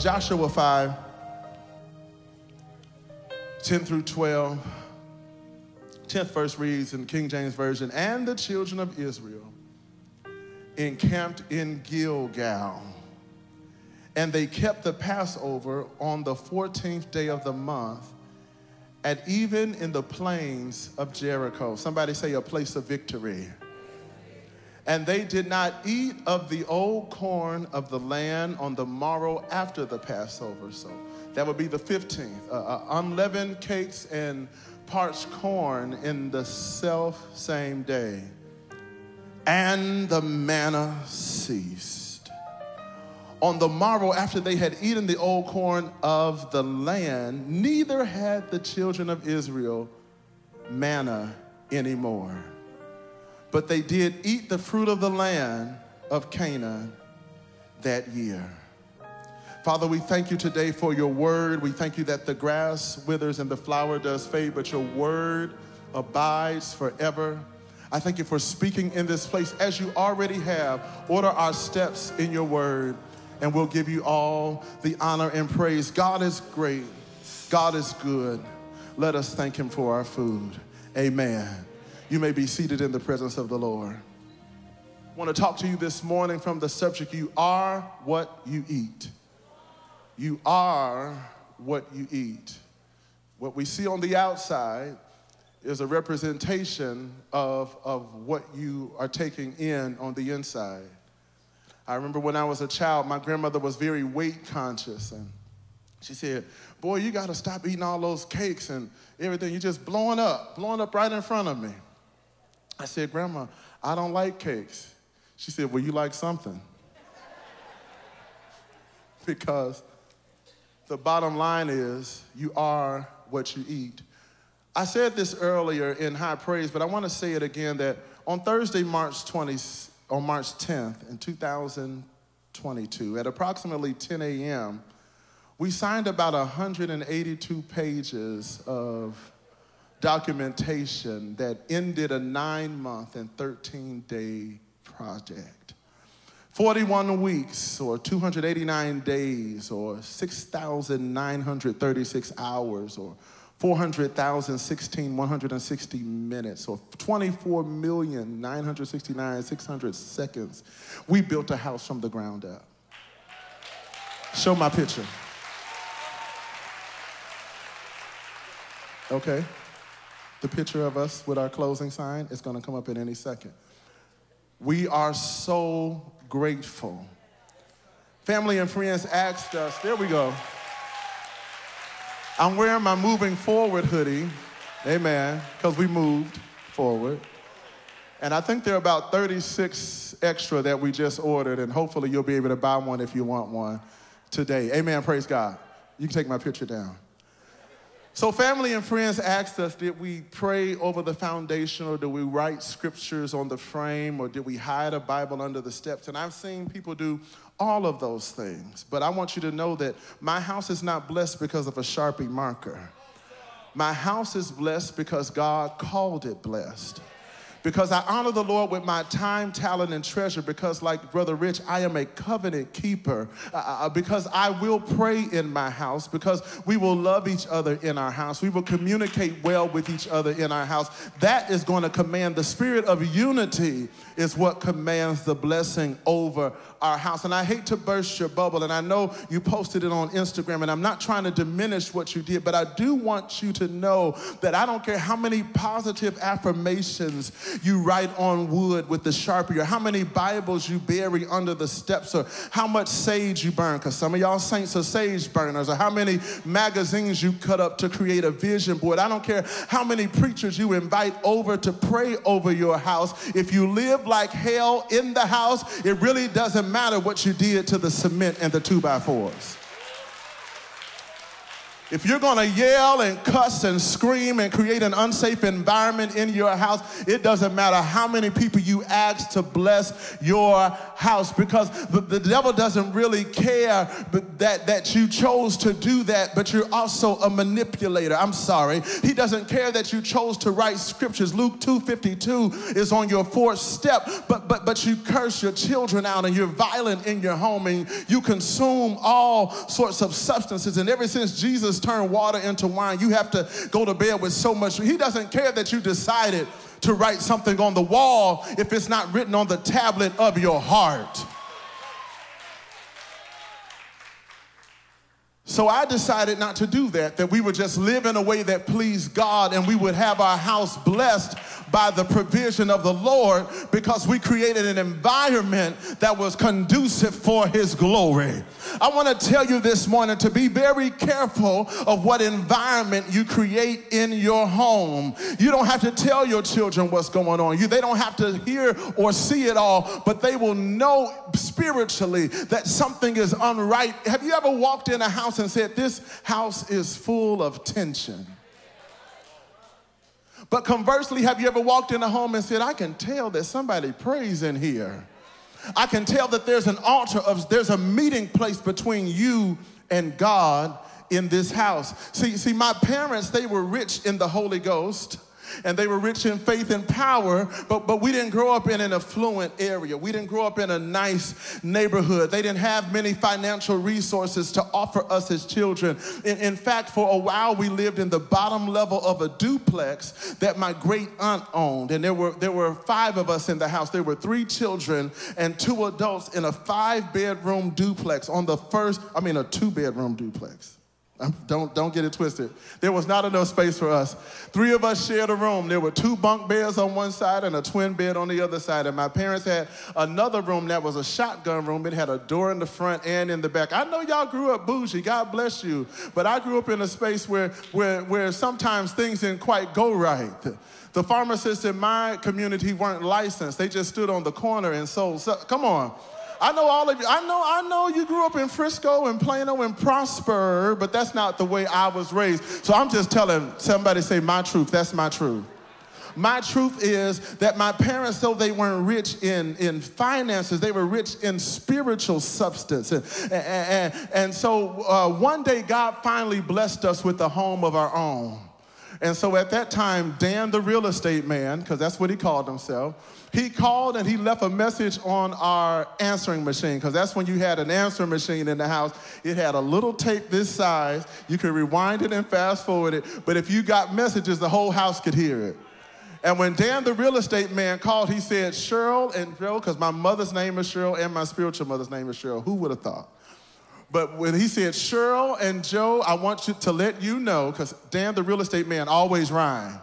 Joshua 5, 10 through 12. 10th verse reads in King James Version, and the children of Israel encamped in Gilgal, and they kept the Passover on the 14th day of the month, at even in the plains of Jericho. Somebody say, a place of victory. And they did not eat of the old corn of the land on the morrow after the Passover. So that would be the 15th. Unleavened cakes and parched corn in the self-same day. And the manna ceased. On the morrow after they had eaten the old corn of the land, neither had the children of Israel manna anymore. But they did eat the fruit of the land of Canaan that year. Father, we thank you today for your word. We thank you that the grass withers and the flower does fade, but your word abides forever. I thank you for speaking in this place as you already have. Order our steps in your word, and we'll give you all the honor and praise. God is great. God is good. Let us thank him for our food. Amen. You may be seated in the presence of the Lord. I want to talk to you this morning from the subject, you are what you eat. You are what you eat. What we see on the outside is a representation of what you are taking in on the inside. I remember when I was a child, my grandmother was very weight conscious, and she said, boy, you got to stop eating all those cakes and everything. You're just blowing up right in front of me. I said, Grandma, I don't like cakes. She said, well, you like something. Because the bottom line is you are what you eat. I said this earlier in high praise, but I want to say it again that on Thursday, March 10th in 2022, at approximately 10 a.m., we signed about 182 pages of documentation that ended a 9-month and 13-day project. 41 weeks or 289 days or 6,936 hours or 400,160 minutes or 24,969,600 seconds. We built a house from the ground up. Show my picture. Okay. The picture of us with our closing sign is going to come up in any second. We are so grateful. Family and friends asked us, there we go. I'm wearing my Moving Forward hoodie, amen, because we moved forward. And I think there are about 36 extra that we just ordered, and hopefully you'll be able to buy one if you want one today. Amen, praise God. You can take my picture down. So family and friends asked us, did we pray over the foundation, or did we write scriptures on the frame, or did we hide a Bible under the steps? And I've seen people do all of those things. But I want you to know that my house is not blessed because of a Sharpie marker. My house is blessed because God called it blessed. Because I honor the Lord with my time, talent, and treasure. Because like Brother Rich, I am a covenant keeper. Because I will pray in my house. Because we will love each other in our house. We will communicate well with each other in our house. That is going to command, the spirit of unity is what commands the blessing over our house. And I hate to burst your bubble, and I know you posted it on Instagram, and I'm not trying to diminish what you did, but I do want you to know that I don't care how many positive affirmations you write on wood with the Sharpie, or how many Bibles you bury under the steps, or how much sage you burn, because some of y'all saints are sage burners, or how many magazines you cut up to create a vision board. I don't care how many preachers you invite over to pray over your house. If you live like hell in the house, it really doesn't matter what you did to the cement and the 2x4s. If you're gonna yell and cuss and scream and create an unsafe environment in your house, it doesn't matter how many people you ask to bless your house, because the devil doesn't really care that you chose to do that, but you're also a manipulator. I'm sorry. He doesn't care that you chose to write scriptures. Luke 2:52 is on your fourth step, but you curse your children out and you're violent in your home and you consume all sorts of substances. And ever since Jesus turned water into wine, you have to go to bed with so much. He doesn't care that you decided to write something on the wall if it's not written on the tablet of your heart. So I decided not to do that we would just live in a way that pleased God, and we would have our house blessed by the provision of the Lord, because we created an environment that was conducive for his glory. I want to tell you this morning to be very careful of what environment you create in your home. You don't have to tell your children what's going on. They don't have to hear or see it all, but they will know spiritually that something is unright. Have you ever walked in a house and said, this house is full of tension? But conversely, have you ever walked in a home and said, I can tell that somebody prays in here. I can tell that there's an altar, there's a meeting place between you and God in this house. See, my parents, they were rich in the Holy Ghost, and they were rich in faith and power, but we didn't grow up in an affluent area. We didn't grow up in a nice neighborhood. They didn't have many financial resources to offer us as children. In fact, for a while, we lived in the bottom level of a duplex that my great aunt owned, and there were 5 of us in the house. There were 3 children and 2 adults in a 5-bedroom duplex on the first, a 2-bedroom duplex. Don't get it twisted. There was not enough space for us. 3 of us shared a room. There were 2 bunk beds on one side and a twin bed on the other side. And my parents had another room that was a shotgun room. It had a door in the front and in the back. I know y'all grew up bougie. God bless you. But I grew up in a space where sometimes things didn't quite go right. The pharmacists in my community weren't licensed. They just stood on the corner and sold. So, come on. I know all of you. I know you grew up in Frisco and Plano and Prosper, but that's not the way I was raised. So I'm just telling somebody, say my truth. That's my truth. My truth is that my parents, though they weren't rich in finances, they were rich in spiritual substance. And so one day God finally blessed us with a home of our own. And so at that time, Dan, the real estate man, because that's what he called himself, he called and he left a message on our answering machine, because that's when you had an answering machine in the house. It had a little tape this size. You could rewind it and fast forward it. But if you got messages, the whole house could hear it. And when Dan, the real estate man, called, he said, Sheryl and Joe, because my mother's name is Sheryl and my spiritual mother's name is Sheryl. Who would have thought? But when he said, Sheryl and Joe, I want you to let you know, because Dan, the real estate man, always rhymed.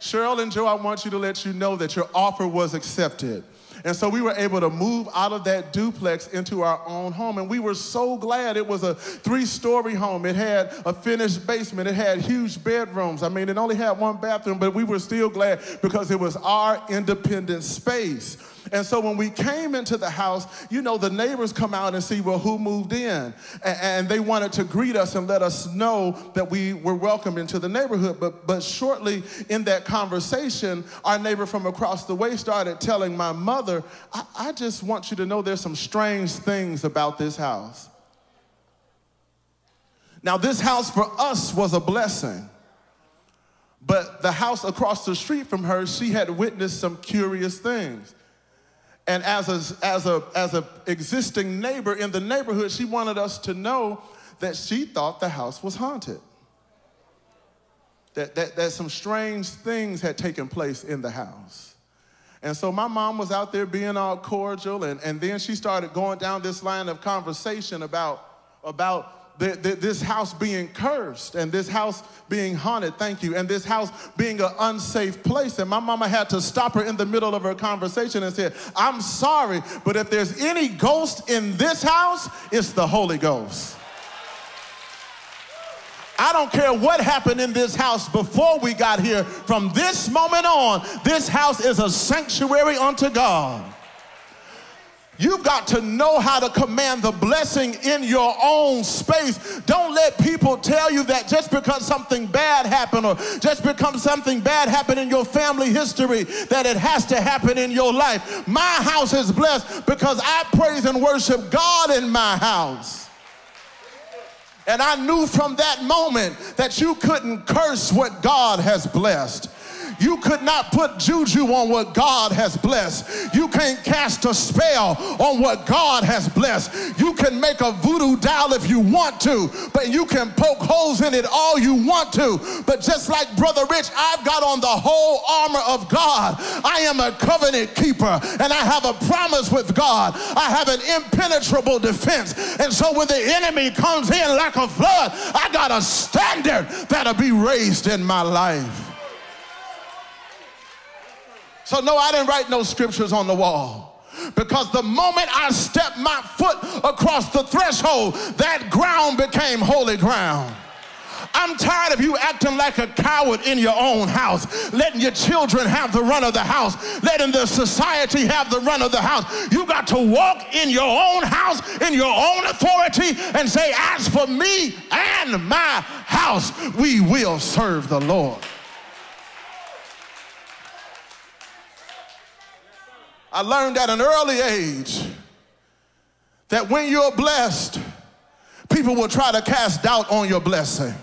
Sheryl and Joe, I want you to let you know that your offer was accepted. And so we were able to move out of that duplex into our own home. And we were so glad. It was a 3-story home. It had a finished basement. It had huge bedrooms. It only had 1 bathroom, but we were still glad because it was our independent space. And so when we came into the house, the neighbors come out and see, well, who moved in? And they wanted to greet us and let us know that we were welcome into the neighborhood. But shortly in that conversation, our neighbor from across the way started telling my mother, I just want you to know there's some strange things about this house. Now, this house for us was a blessing. But the house across the street from her, she had witnessed some curious things. And as a existing neighbor in the neighborhood, she wanted us to know that she thought the house was haunted. That some strange things had taken place in the house. And so my mom was out there being all cordial, and then she started going down this line of conversation about this house being cursed and this house being haunted, thank you, and this house being an unsafe place. And my mama had to stop her in the middle of her conversation and said, I'm sorry, but if there's any ghost in this house, it's the Holy Ghost. I don't care what happened in this house before we got here. From this moment on, this house is a sanctuary unto God. You've got to know how to command the blessing in your own space. Don't let people tell you that just because something bad happened or just because something bad happened in your family history that it has to happen in your life. My house is blessed because I praise and worship God in my house. And I knew from that moment that you couldn't curse what God has blessed. You could not put juju on what God has blessed. You can't cast a spell on what God has blessed. You can make a voodoo doll if you want to, but you can poke holes in it all you want to. But just like Brother Rich, I've got on the whole armor of God. I am a covenant keeper, and I have a promise with God. I have an impenetrable defense. And so when the enemy comes in like a flood, I got a standard that'll be raised in my life. So no, I didn't write no scriptures on the wall, because the moment I stepped my foot across the threshold, that ground became holy ground. I'm tired of you acting like a coward in your own house, letting your children have the run of the house, letting the society have the run of the house. You got to walk in your own house, in your own authority, and say, as for me and my house, we will serve the Lord. I learned at an early age that when you're blessed, people will try to cast doubt on your blessing.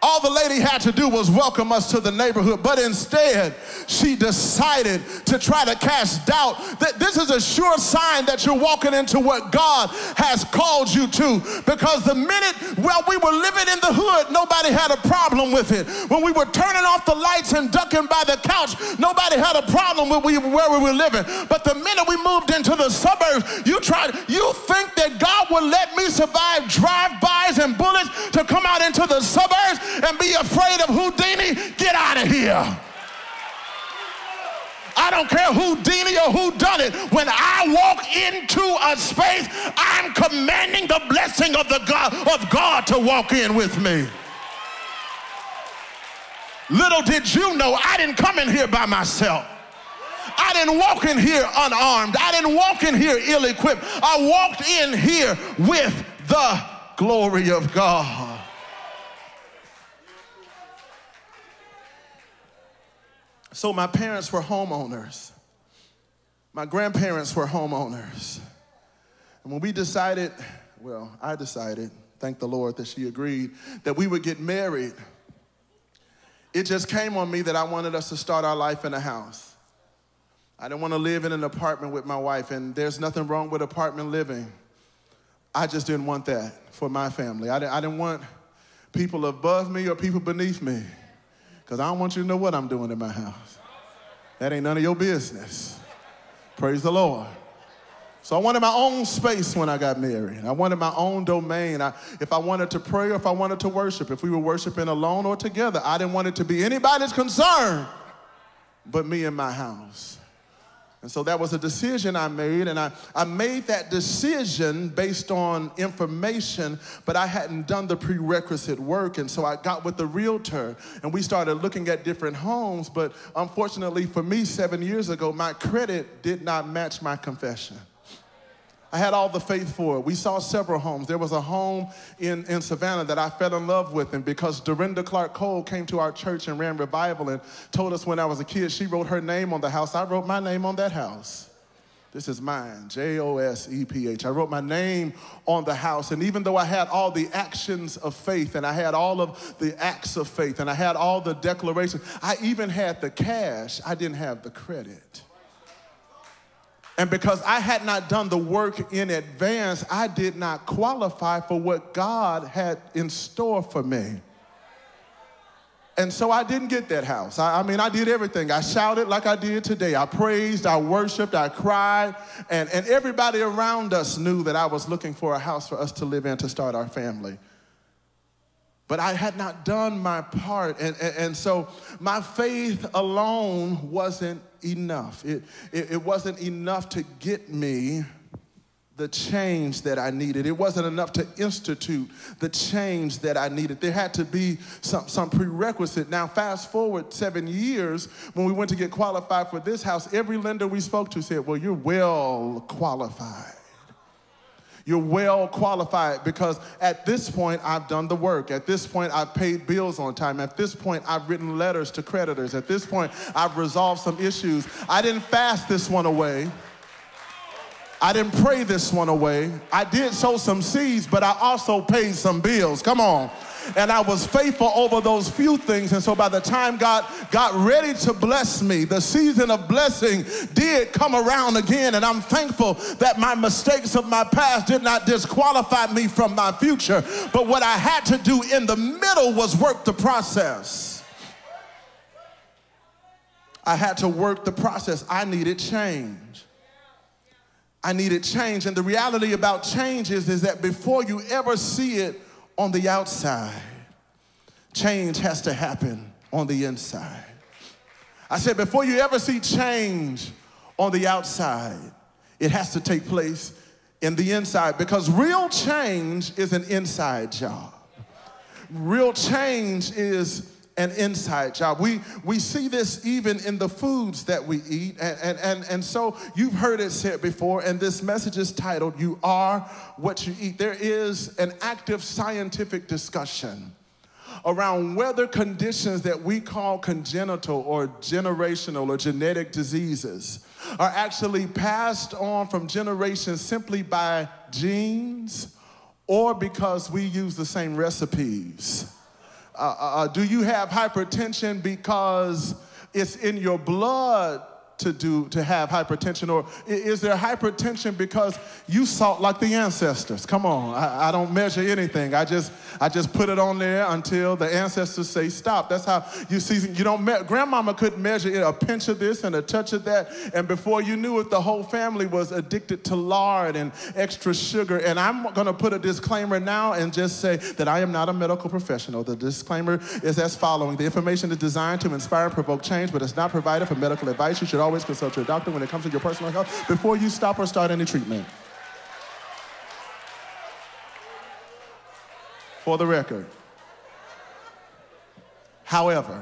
All the lady had to do was welcome us to the neighborhood, but instead she decided to try to cast doubt. That this is a sure sign that you're walking into what God has called you to, because the minute, well, we were living in the hood, nobody had a problem with it. When we were turning off the lights and ducking by the couch, nobody had a problem with where we were living. But the minute we moved into the suburbs, you think that God would let me survive drive-bys and bullets to come out into the suburbs and be afraid of Houdini? Get out of here. I don't care Houdini or who done it. When I walk into a space, I'm commanding the blessing of God to walk in with me. Little did you know, I didn't come in here by myself. I didn't walk in here unarmed. I didn't walk in here ill-equipped. I walked in here with the glory of God. So my parents were homeowners. My grandparents were homeowners. And when we decided, well, I decided, thank the Lord that she agreed, that we would get married, it just came on me that I wanted us to start our life in a house. I didn't want to live in an apartment with my wife, and there's nothing wrong with apartment living. I just didn't want that for my family. I didn't want people above me or people beneath me, because I don't want you to know what I'm doing in my house. That ain't none of your business. Praise the Lord. So I wanted my own space when I got married. I wanted my own domain. If I wanted to pray or if I wanted to worship, if we were worshiping alone or together, I didn't want it to be anybody's concern but me and my house. And so that was a decision I made, and I made that decision based on information, but I hadn't done the prerequisite work. And so I got with the realtor, and we started looking at different homes. But unfortunately for me, 7 years ago, my credit did not match my confession. I had all the faith for it. We saw several homes. There was a home in Savannah that I fell in love with, and because Dorinda Clark Cole came to our church and ran revival and told us when I was a kid, she wrote her name on the house. I wrote my name on that house. This is mine, Joseph. I wrote my name on the house, and even though I had all the actions of faith, and I had all of the acts of faith, and I had all the declarations, I even had the cash, I didn't have the credit. And because I had not done the work in advance, I did not qualify for what God had in store for me. And so I didn't get that house. I mean, I did everything. I shouted like I did today. I praised, I worshiped, I cried. And everybody around us knew that I was looking for a house for us to live in to start our family. But I had not done my part, and so my faith alone wasn't enough. It wasn't enough to get me the change that I needed. It wasn't enough to institute the change that I needed. There had to be some prerequisite. Now, fast forward 7 years, when we went to get qualified for this house, every lender we spoke to said, well, you're well qualified. You're well qualified because at this point, I've done the work. At this point, I've paid bills on time. At this point, I've written letters to creditors. At this point, I've resolved some issues. I didn't fast this one away. I didn't pray this one away. I did sow some seeds, but I also paid some bills. Come on. And I was faithful over those few things. And so by the time God got ready to bless me, the season of blessing did come around again. And I'm thankful that my mistakes of my past did not disqualify me from my future. But what I had to do in the middle was work the process. I had to work the process. I needed change. I needed change. And the reality about change is that before you ever see it on the outside, change has to happen on the inside. I said before you ever see change on the outside, it has to take place in the inside, because real change is an inside job. Real change is an inside job. We see this even in the foods that we eat. And so you've heard it said before, and this message is titled, You Are What You Eat. There is an active scientific discussion around whether conditions that we call congenital or generational or genetic diseases are actually passed on from generations simply by genes or because we use the same recipes. Do you have hypertension because it's in your blood to have hypertension? Or is there hypertension because you salt like the ancestors? Come on, I don't measure anything. I just put it on there until the ancestors say stop. That's how you season. You don't grandmama couldn't measure it, a pinch of this and a touch of that, and before you knew it, the whole family was addicted to lard and extra sugar. And I'm gonna put a disclaimer now and just say that I am not a medical professional. The disclaimer is as following: the information is designed to inspire and provoke change, but it's not provided for medical advice. You should always consult your doctor when it comes to your personal health before you stop or start any treatment. For the record. However,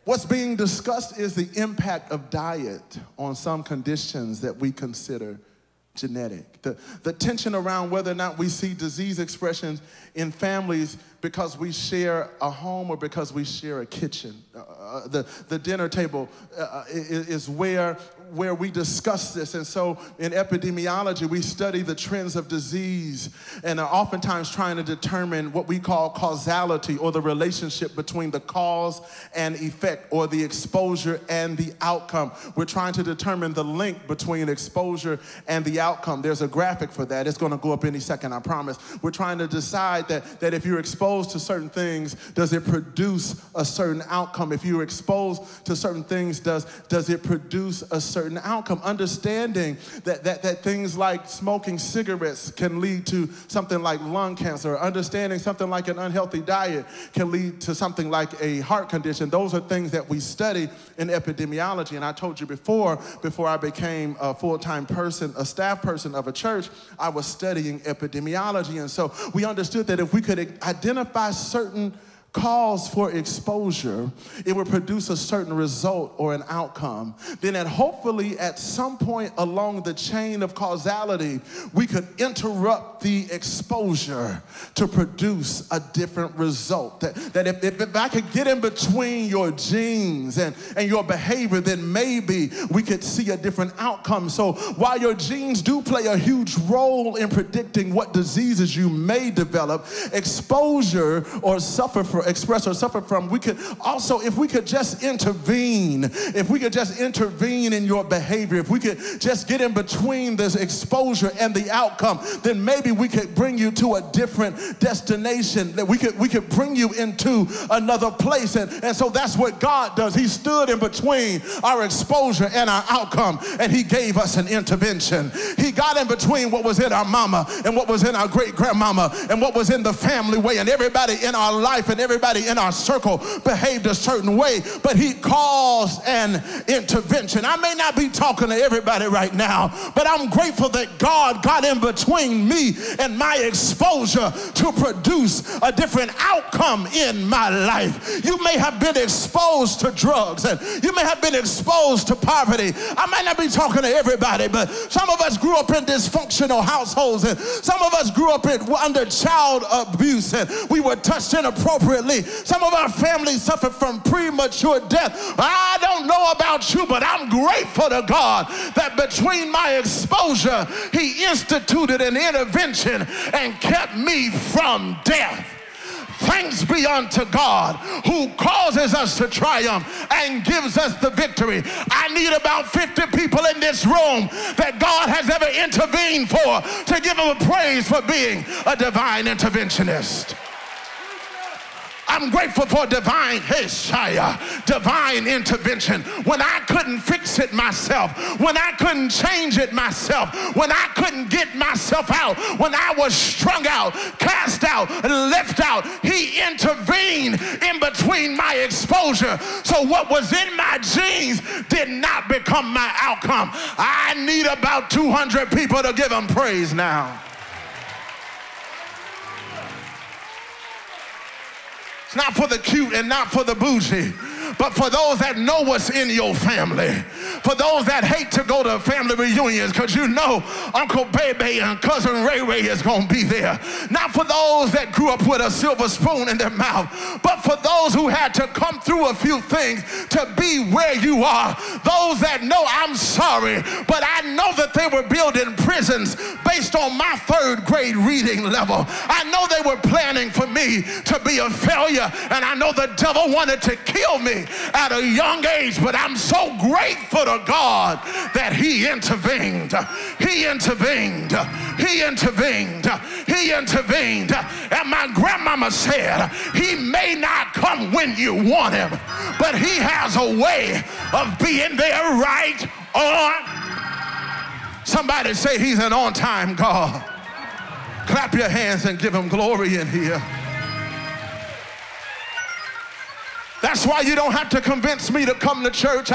what's being discussed is the impact of diet on some conditions that we consider genetic. The tension around whether or not we see disease expressions in families because we share a home or because we share a kitchen. The dinner table is where we discuss this. And so in epidemiology, we study the trends of disease and are oftentimes trying to determine what we call causality, or the relationship between the cause and effect, or the exposure and the outcome. We're trying to determine the link between exposure and the outcome. There's a graphic for that. It's going to go up any second, I promise. We're trying to decide that if you're exposed to certain things, does it produce a certain outcome? If you're exposed to certain things, does it produce a certain outcome? Understanding that things like smoking cigarettes can lead to something like lung cancer. Understanding something like an unhealthy diet can lead to something like a heart condition. Those are things that we study in epidemiology. And I told you before I became a full-time person, a staff person of a church, I was studying epidemiology. And so we understood that if we could identify certain cause for exposure, it would produce a certain result or an outcome. Then hopefully at some point along the chain of causality, we could interrupt the exposure to produce a different result. That if I could get in between your genes and your behavior, then maybe we could see a different outcome. So while your genes do play a huge role in predicting what diseases you may develop, exposure or express or suffer from, we could also, if we could just intervene in your behavior, if we could just get in between this exposure and the outcome, then maybe we could bring you to a different destination, that we could bring you into another place. And so that's what God does. He stood in between our exposure and our outcome, and he gave us an intervention. He got in between what was in our mama and what was in our great grandmama and what was in the family way and everybody in our life and everybody in our circle behaved a certain way, but he caused an intervention. I may not be talking to everybody right now, but I'm grateful that God got in between me and my exposure to produce a different outcome in my life. You may have been exposed to drugs, and you may have been exposed to poverty. I might not be talking to everybody, but some of us grew up in dysfunctional households, and some of us grew up under child abuse, and we were touched inappropriately. Some of our families suffered from premature death. I don't know about you, but I'm grateful to God that between my exposure, he instituted an intervention and kept me from death. Thanks be unto God who causes us to triumph and gives us the victory. I need about 50 people in this room that God has ever intervened for to give him a praise for being a divine interventionist. I'm grateful for divine intervention. When I couldn't fix it myself, when I couldn't change it myself, when I couldn't get myself out, when I was strung out, cast out, left out, he intervened in between my exposure. So what was in my genes did not become my outcome. I need about 200 people to give him praise now. It's not for the cute and not for the bougie, but for those that know what's in your family. For those that hate to go to family reunions because you know Uncle Bebe and Cousin Ray Ray is going to be there. Not for those that grew up with a silver spoon in their mouth, but for those who had to come through a few things to be where you are. Those that know I'm sorry, but I know that they were building prisons based on my 3rd grade reading level. I know they were planning for me to be a failure, and I know the devil wanted to kill me at a young age, but I'm so grateful to God that he intervened. He intervened. He intervened. He intervened. And my grandmama said, he may not come when you want him, but he has a way of being there right on. Somebody say he's an on-time God. Clap your hands and give him glory in here. That's why you don't have to convince me to come to church.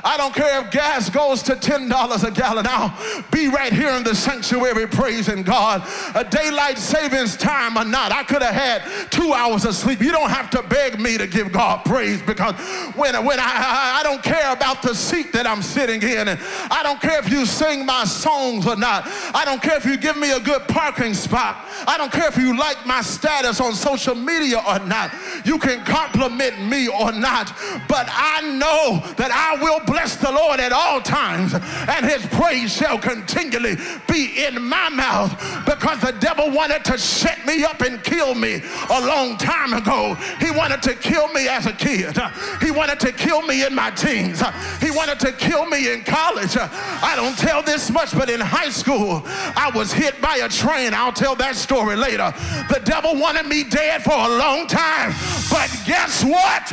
I don't care if gas goes to $10 a gallon. I'll be right here in the sanctuary praising God. A daylight savings time or not, I could have had 2 hours of sleep. You don't have to beg me to give God praise, because when I don't care about the seat that I'm sitting in, and I don't care if you sing my songs or not. I don't care if you give me a good parking spot. I don't care if you like my status on social media or not. You can compliment me or not, but I know that I will bless the Lord at all times, and his praise shall continually be in my mouth, because the devil wanted to set me up and kill me a long time ago. He wanted to kill me as a kid. He wanted to kill me in my teens. He wanted to kill me in college. I don't tell this much, but in high school, I was hit by a train. I'll tell that story later. The devil wanted me dead for a long time, but guess what?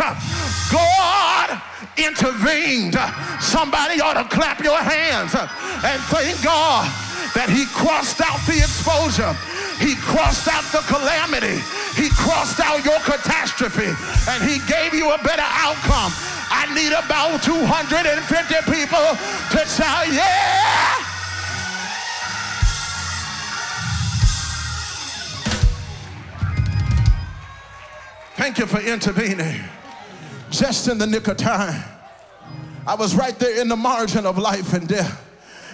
God intervened. Somebody ought to clap your hands and thank God that he crossed out the exposure. He crossed out the calamity. He crossed out your catastrophe, and he gave you a better outcome. I need about 250 people to shout, yeah! Thank you for intervening. Just in the nick of time. I was right there in the margin of life and death.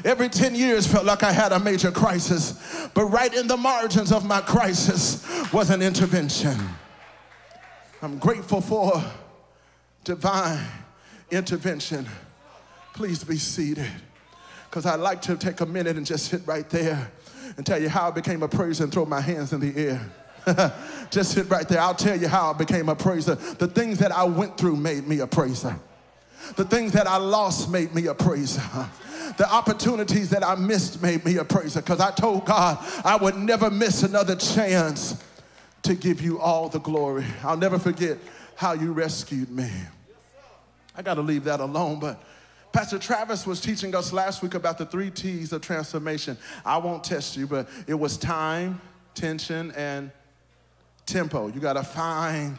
Every 10 years felt like I had a major crisis, but right in the margins of my crisis was an intervention. I'm grateful for divine intervention. Please be seated, because I'd like to take a minute and just sit right there and tell you how I became a praiser and throw my hands in the air. Just sit right there. I'll tell you how I became a praiser. The things that I went through made me a praiser. The things that I lost made me a praiser. The opportunities that I missed made me a praiser, because I told God I would never miss another chance to give you all the glory. I'll never forget how you rescued me. I got to leave that alone, but Pastor Travis was teaching us last week about the 3 T's of transformation. I won't test you, but it was time, tension, and tempo. You got to find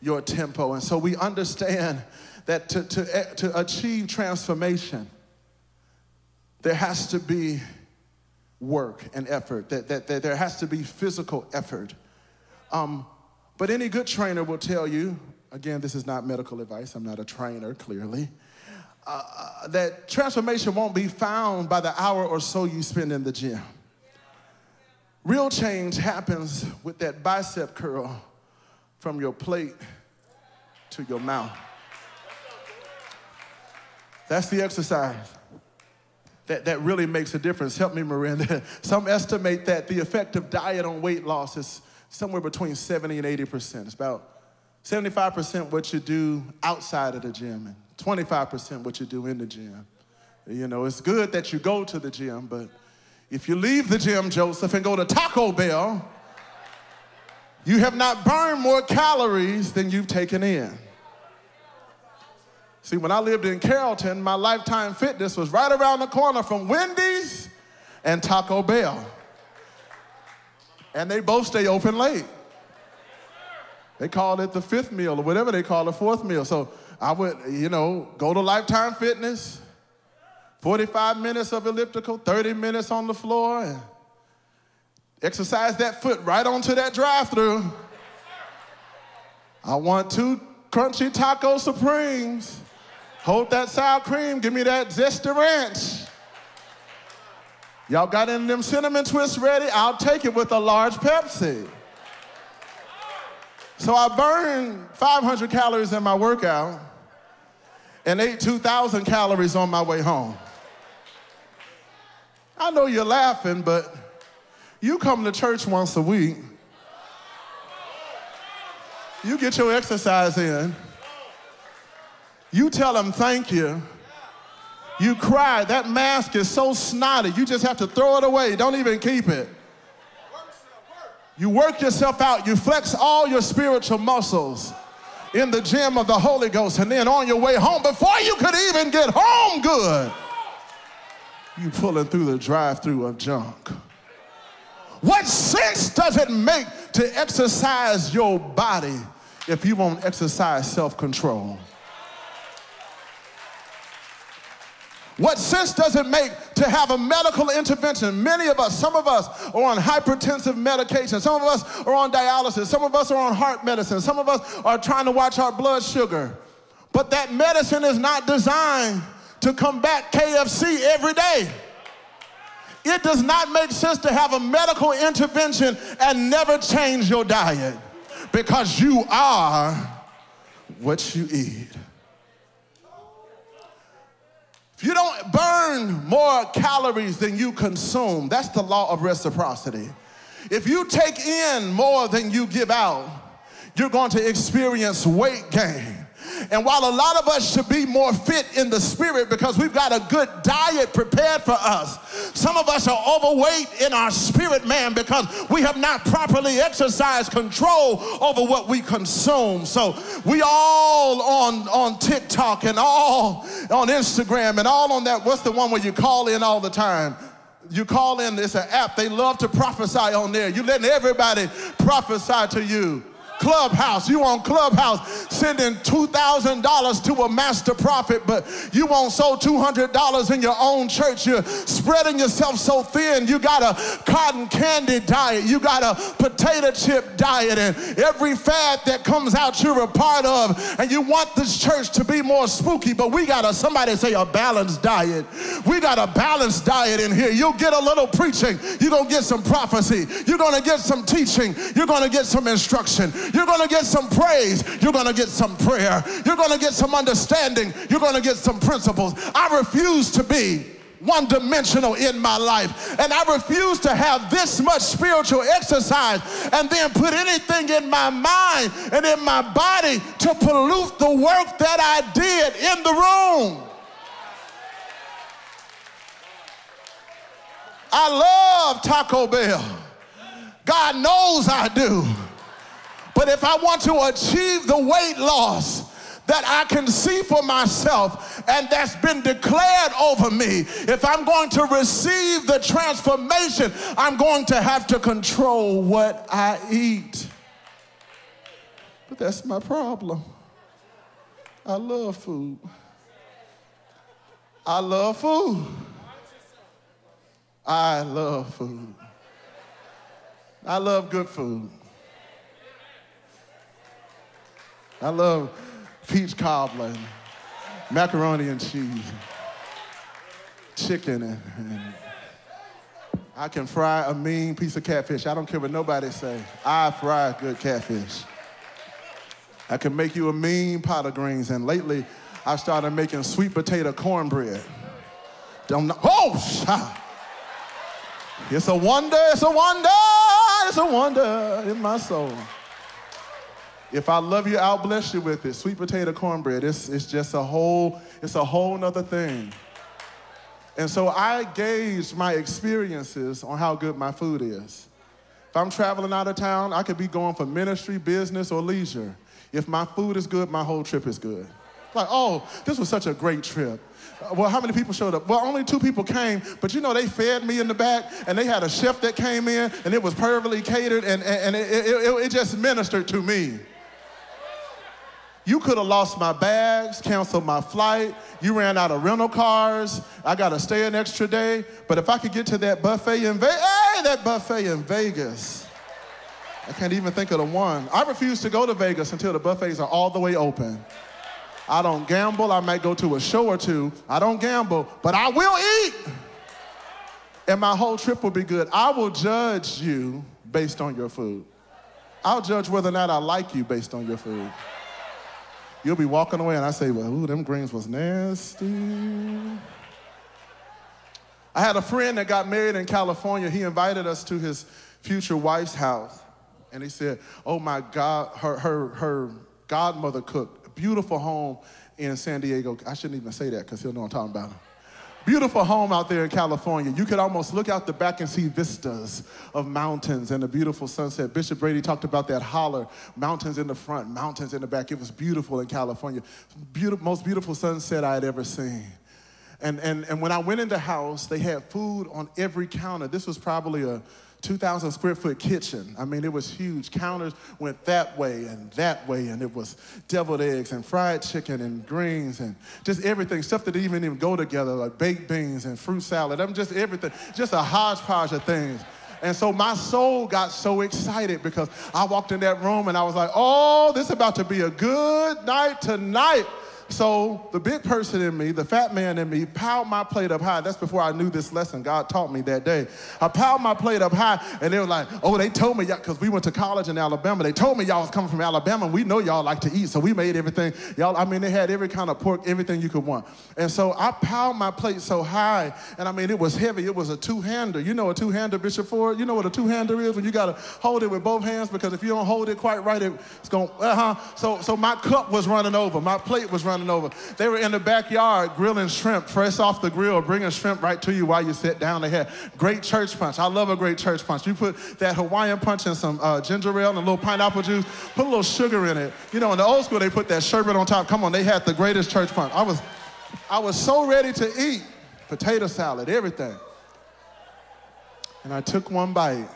your tempo. And so we understand that to achieve transformation, there has to be work and effort, that there has to be physical effort. But any good trainer will tell you, again, this is not medical advice, I'm not a trainer, clearly, that transformation won't be found by the hour or so you spend in the gym. Real change happens with that bicep curl from your plate to your mouth. That's the exercise that really makes a difference. Help me, Miranda. Some estimate that the effective diet on weight loss is somewhere between 70 and 80%. It's about 75% what you do outside of the gym and 25% what you do in the gym. You know, it's good that you go to the gym, but if you leave the gym, Joseph, and go to Taco Bell, you have not burned more calories than you've taken in. See, when I lived in Carrollton, my Lifetime Fitness was right around the corner from Wendy's and Taco Bell. And they both stay open late. They call it the fifth meal or whatever they call the fourth meal. So I would, go to Lifetime Fitness, 45 minutes of elliptical, 30 minutes on the floor, and exercise that foot right onto that drive-thru. I want 2 crunchy taco supremes. Hold that sour cream, give me that zesty ranch. Y'all got any of them cinnamon twists ready? I'll take it with a large Pepsi. So I burned 500 calories in my workout and ate 2,000 calories on my way home. I know you're laughing, but you come to church once a week. You get your exercise in. You tell them thank you. You cry. That mask is so snotty, you just have to throw it away. Don't even keep it. You work yourself out. You flex all your spiritual muscles in the gym of the Holy Ghost, and then on your way home, before you could even get home good, you pulling through the drive-thru of junk. What sense does it make to exercise your body if you won't exercise self-control? What sense does it make to have a medical intervention? Many of us, some of us are on hypertensive medication. Some of us are on dialysis. Some of us are on heart medicine. Some of us are trying to watch our blood sugar. But that medicine is not designed to combat KFC every day. It does not make sense to have a medical intervention and never change your diet, because you are what you eat. If you don't burn more calories than you consume, that's the law of reciprocity. If you take in more than you give out, you're going to experience weight gain. And while a lot of us should be more fit in the spirit because we've got a good diet prepared for us, some of us are overweight in our spirit, man, because we have not properly exercised control over what we consume. So we all on TikTok and all on Instagram and all on that, what's the one where you call in all the time? You call in, it's an app. They love to prophesy on there. You letting everybody prophesy to you. Clubhouse, you on Clubhouse sending $2,000 to a master prophet, but you won't sow $200 in your own church. You're spreading yourself so thin. You got a cotton candy diet. You got a potato chip diet, and every fad that comes out you're a part of, and you want this church to be more spooky, but we got somebody say a balanced diet. We got a balanced diet in here. You'll get a little preaching. You're going to get some prophecy. You're going to get some teaching. You're going to get some instruction. You're going to get some praise. You're going to get some prayer. You're going to get some understanding. You're going to get some principles. I refuse to be one-dimensional in my life, and I refuse to have this much spiritual exercise and then put anything in my mind and in my body to pollute the work that I did in the room. I love Taco Bell. God knows I do. But if I want to achieve the weight loss that I can see for myself and that's been declared over me, if I'm going to receive the transformation, I'm going to have to control what I eat. But that's my problem. I love food. I love food. I love food. I love good food. I love peach cobbler, and macaroni and cheese, chicken, and I can fry a mean piece of catfish. I don't care what nobody say. I fry good catfish. I can make you a mean pot of greens, and lately I started making sweet potato cornbread. It's a wonder, it's a wonder, it's a wonder in my soul. If I love you, I'll bless you with it. Sweet potato cornbread, it's just a whole nother thing. And so I gauge my experiences on how good my food is. If I'm traveling out of town, I could be going for ministry, business, or leisure. If my food is good, my whole trip is good. Like, oh, this was such a great trip. Well, how many people showed up? Well, only 2 people came, but you know, they fed me in the back, and they had a chef that came in, and it was perfectly catered, and it just ministered to me. You could have lost my bags, canceled my flight, you ran out of rental cars, I got to stay an extra day, but if I could get to that buffet in Vegas, I can't even think of the one. I refuse to go to Vegas until the buffets are all the way open. I don't gamble. I might go to a show or two. I don't gamble, but I will eat. And my whole trip will be good. I will judge you based on your food. I'll judge whether or not I like you based on your food. You'll be walking away and I say, well, ooh, them greens was nasty. I had a friend that got married in California. He invited us to his future wife's house. And he said, oh my God, her godmother cooked. Beautiful home in San Diego. I shouldn't even say that because he'll know what I'm talking about. Beautiful home out there in California. You could almost look out the back and see vistas of mountains and a beautiful sunset. Bishop Brady talked about that holler, mountains in the front, mountains in the back. It was beautiful in California. Most beautiful sunset I had ever seen. And when I went in the house, they had food on every counter. This was probably a 2,000 square foot kitchen. I mean, it was huge. Counters went that way, and it was deviled eggs and fried chicken and greens and just everything, stuff that didn't even go together, like baked beans and fruit salad. I mean, just everything, just a hodgepodge of things. And so my soul got so excited because I walked in that room and I was like, oh, this is about to be a good night tonight. So the big person in me, the fat man in me, piled my plate up high. That's before I knew this lesson God taught me that day. I piled my plate up high, and they were like, oh, they told me, because we went to college in Alabama. They told me y'all was coming from Alabama, and we know y'all like to eat, so we made everything. Y'all, I mean, they had every kind of pork, everything you could want. And so I piled my plate so high, and I mean, it was heavy. It was a two-hander. You know a two-hander, Bishop Ford? You know what a two-hander is? When you got to hold it with both hands, because if you don't hold it quite right, it's going, So my cup was running over. My plate was running over. They were in the backyard grilling shrimp, fresh off the grill, bringing shrimp right to you while you sit down. They had great church punch. I love a great church punch. You put that Hawaiian punch in some ginger ale and a little pineapple juice, put a little sugar in it. You know, in the old school, they put that sherbet on top. Come on, they had the greatest church punch. I was so ready to eat potato salad, everything. And I took one bite.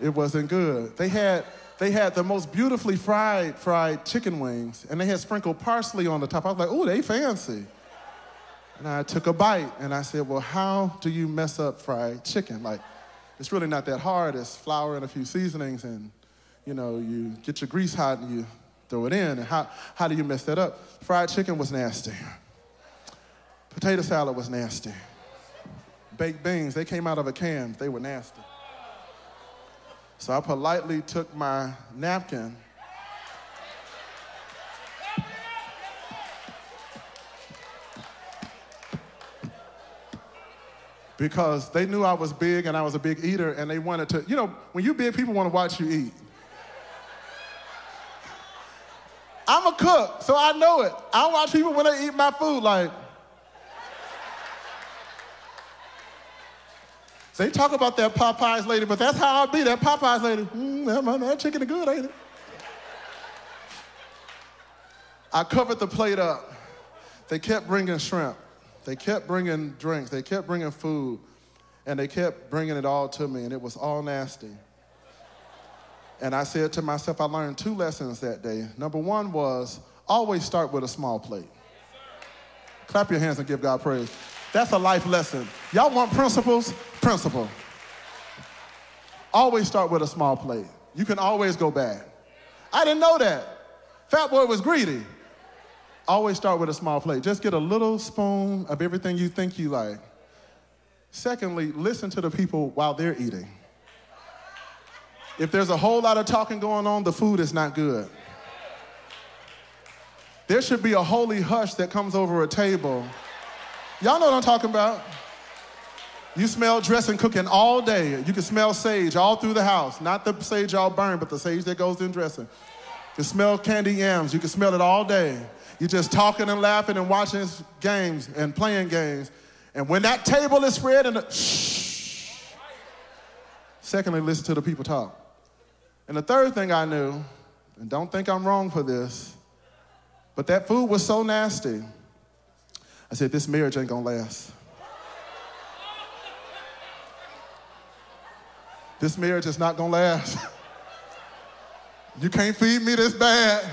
It wasn't good. They had the most beautifully fried chicken wings, and they had sprinkled parsley on the top. I was like, oh, they fancy. And I took a bite, and I said, well, how do you mess up fried chicken? Like, it's really not that hard. It's flour and a few seasonings, and, you know, you get your grease hot and you throw it in. And how do you mess that up? Fried chicken was nasty. Potato salad was nasty. Baked beans, they came out of a can. They were nasty. So I politely took my napkin because they knew I was big and I was a big eater, and they wanted to, you know, when you big, people want to watch you eat. I'm a cook, so I know it. I watch people when they eat my food like, they talk about that Popeyes lady, but that's how I be, that Popeyes lady. That chicken is good, ain't it? I covered the plate up. They kept bringing shrimp. They kept bringing drinks. They kept bringing food. And they kept bringing it all to me, and it was all nasty. And I said to myself, I learned 2 lessons that day. Number 1 was always start with a small plate. Clap your hands and give God praise. That's a life lesson. Y'all want principles? Principle. Always start with a small plate. You can always go back. I didn't know that. Fat boy was greedy. Always start with a small plate. Just get a little spoon of everything you think you like. Secondly, listen to the people while they're eating. If there's a whole lot of talking going on, the food is not good. There should be a holy hush that comes over a table. Y'all know what I'm talking about. You smell dressing cooking all day. You can smell sage all through the house. Not the sage y'all burn, but the sage that goes in dressing. You can smell candy yams. You can smell it all day. You're just talking and laughing and watching games and playing games. And when that table is spread, shh. Secondly, listen to the people talk. And the third thing I knew, and don't think I'm wrong for this, but that food was so nasty. I said, this marriage ain't gonna last. This marriage is not gonna last. You can't feed me this bad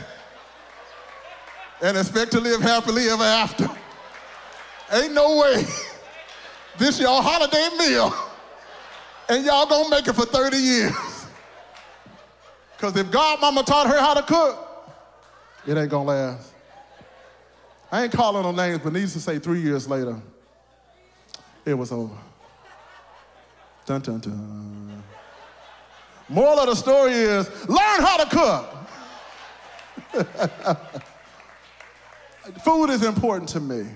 and expect to live happily ever after. Ain't no way. This y'all holiday meal and y'all gonna make it for 30 years. Because if God mama taught her how to cook, it ain't gonna last. I ain't calling no names, but needless to say 3 years later, it was over. Dun, dun, dun. Moral of the story is, learn how to cook. Food is important to me.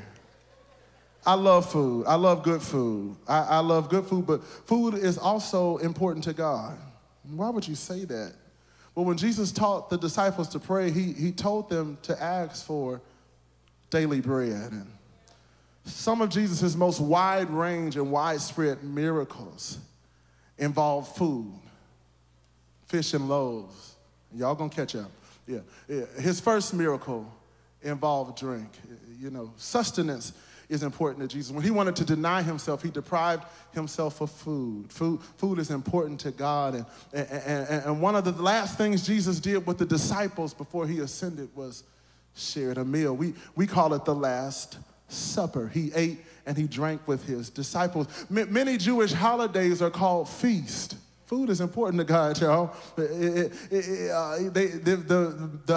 I love food. I love good food. I love good food, but food is also important to God. Why would you say that? Well, when Jesus taught the disciples to pray, he told them to ask for daily bread. And some of Jesus' most wide range and widespread miracles involve food, fish and loaves. Y'all gonna catch up. Yeah. His first miracle involved drink. You know, sustenance is important to Jesus. When he wanted to deny himself, he deprived himself of food. Food is important to God. And one of the last things Jesus did with the disciples before he ascended was shared a meal. We call it the Last Supper. He ate and he drank with his disciples. Many Jewish holidays are called feast. Food is important to God, y'all. The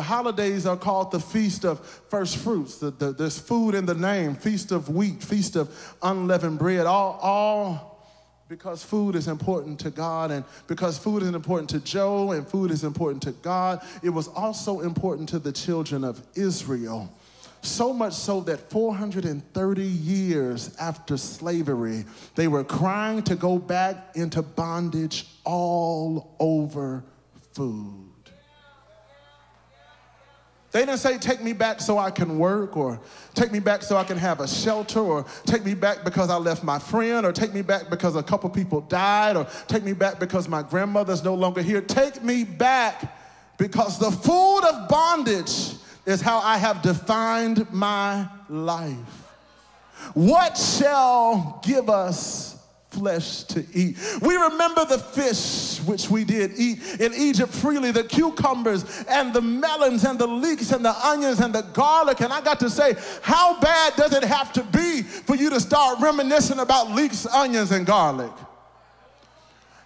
holidays are called the Feast of First Fruits. There's food in the name, Feast of Wheat, Feast of Unleavened Bread, all because food is important to God, and because food is important to Joe and food is important to God, it was also important to the children of Israel. So much so that 430 years after slavery, they were crying to go back into bondage all over food. They didn't say, take me back so I can work, or take me back so I can have a shelter, or take me back because I left my friend, or take me back because a couple people died, or take me back because my grandmother's no longer here. Take me back because the food of bondage is how I have defined my life. What shall give us flesh to eat? We remember the fish which we did eat in Egypt freely, the cucumbers and the melons and the leeks and the onions and the garlic. And I got to say, how bad does it have to be for you to start reminiscing about leeks, onions, and garlic?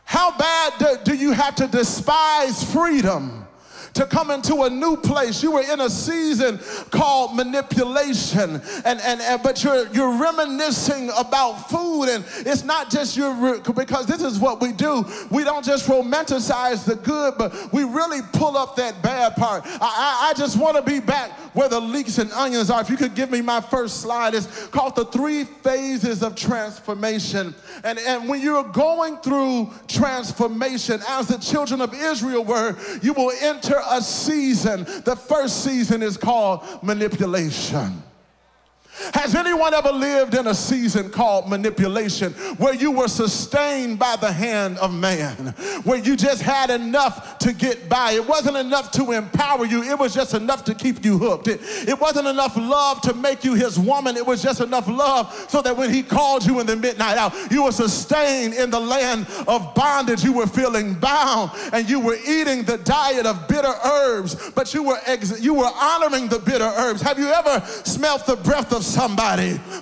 How bad do you have to despise freedom to come into a new place? You were in a season called manipulation, but you're reminiscing about food, and it's not just because this is what we do. We don't just romanticize the good, but we really pull up that bad part. I just want to be back where the leeks and onions are. If you could give me my first slide, it's called the 3 phases of transformation. And when you're going through transformation, as the children of Israel were, you will enter a season. The first season is called manipulation. Has Has anyone ever lived in a season called manipulation, where you were sustained by the hand of man, where you just had enough to get by? It wasn't enough to empower you. It was just enough to keep you hooked. It wasn't enough love to make you his woman. It was just enough love so that when he called you in the midnight hour, you were sustained in the land of bondage. You were feeling bound, and you were eating the diet of bitter herbs, but you were honoring the bitter herbs. Have you ever smelt the breath of somebody